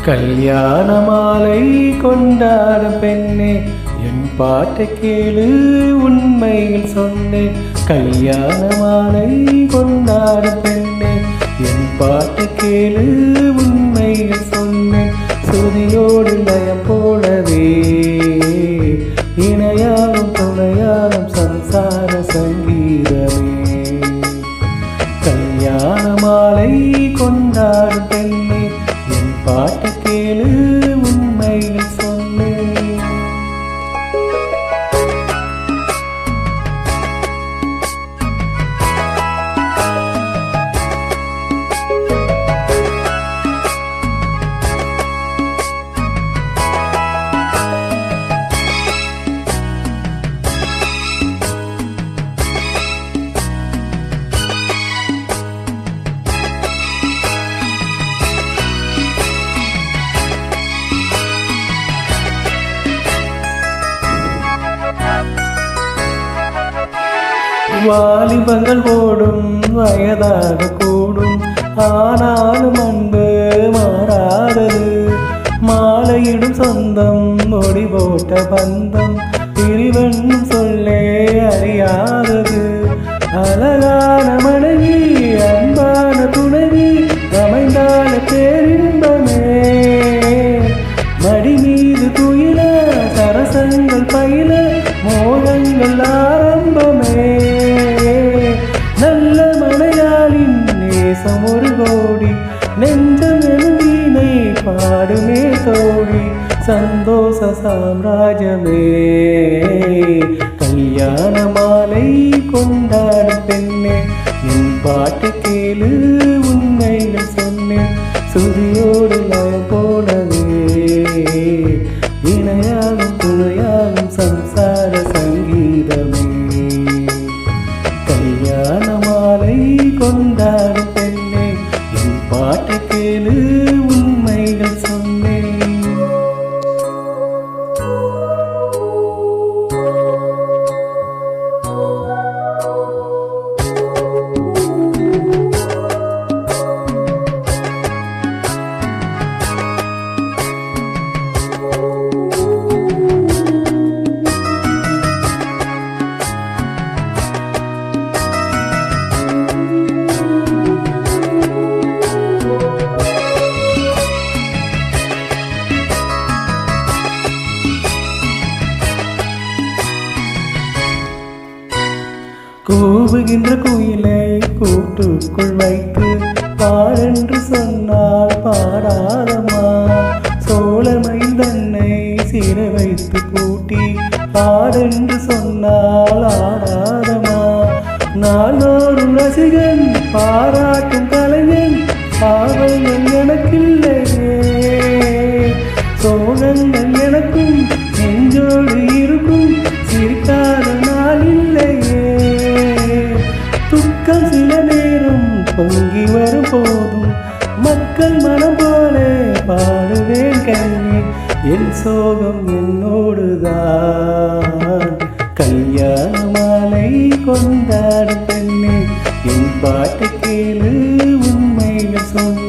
கல்யாண மாலை கொண்டாடும் பெண்ணே, என் பாட்டை கேளு உண்மையில் சொன்னேன். கல்யாண மாலை கொண்டாடும் பெண்ணே, என் பாட்டை கேளு உண்மையில் சொன்னேன். சுதியோடு லயம் போலவே இணையாலும் துணையாலும் சம்சார சங்கீதமே. கல்யாண மாலை கொண்டாடும் பெண்ணே, என் பாட்டை கேளு உண்மையில் சொன்னேன். வாலிபங்கள் ஓடும் வயதாக கூடும், ஆனாலும் அன்பு மாறாதது. மாலையிடும் சொந்தம் மொழி போட்ட பந்தம், பிரிவென்னும் சொல்லே அறியாதது. அழகான மனைவி அன்பான துணைவி அமைந்தால பேரின்பமே. மடி மீது துயில சரசங்கள் பயில மோகங்கள் ஆரம்பமே. நல்ல மலையாளின் நேசம் ஒரு கோடி, நெஞ்சம் எனும் வீணை பாடுமே தோழி. சந்தோஷ சாம்ராஜ்யமே. கல்யாண மாலை கொண்டாடும் பெண்ணே, என் பாட்டு கேளு உண்மைகள் சொன்னேன். சுதியோடு லயம் போலவே இணையாகும் துணையாகும் சம்சார சங்கீதமே. கல்யாண மாலை கொண்டாடும் பெண்ணே, என் பாட்டு கேளு உண்மைகள் சொன்னேன். கூவுகின்ற குயிலை கூட்டுக்குள் வைத்து பாடென்று சொன்னால் பாடாதம்மா. சோழமையில் தன்னை சிறை வைத்து பூட்டி பாடென்று சொன்னால் ஆடாதம்மா. நாளோறும் ரசிகன் பாராட்டும் கலைஞன் பாவங்கள் எனக்கில்லையே. சோகங்கள் எனக்கும் நெஞ்சோடு இருக்கும், சிரிக்காத நாள் இல்லையே. துக்கம் சில நேரம் பொங்கி வரும் போதும் மக்கள் மனம் போல பாடுவேன் கண்ணே. என் சோகம் என்னோடுதான். கல்யாண மாலை கொண்டாடும் பெண்ணே, என் பாட்டு கேளு உண்மைகள் சொன்ன.